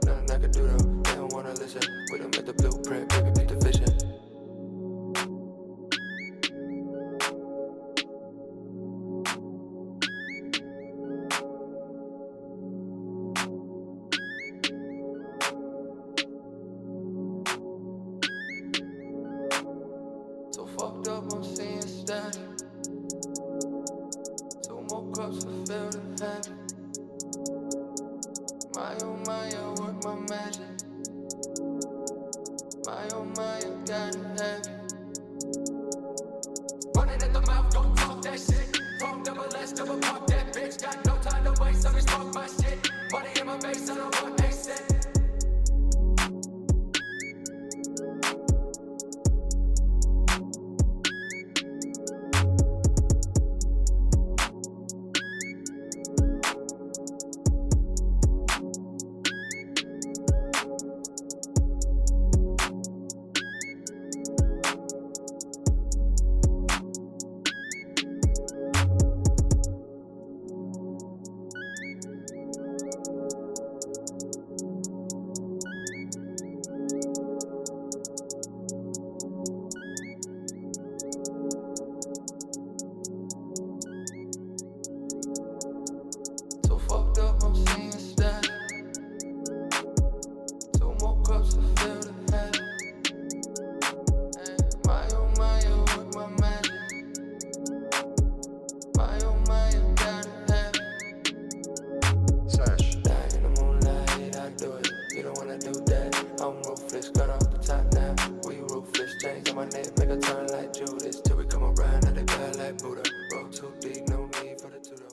nothing I can do though. They don't wanna listen. We done met the blueprint, baby, beat the vision. So fucked up, I'm seeing static. 2 more cups to fill the habit. My oh my, I work my magic. My oh my, I gotta have it. Running at the mouth, don't talk that shit. Wrong double S, double park that bitch. Got no time to waste, I respond my shit. Money in my face, I don't want exit. So fucked up, I'm seeing static. 2 more cups to fill the habit. My oh my, I work my magic. My oh my, I gotta have it. Sash. Dying in the moonlight, I do it. You don't wanna do that. I'm ruthless, cut off the top now. We ruthless, chains on my neck, make a turn like Judas. Till we come around, now they bad like Buddha. Roll too deep, no need for the tutor.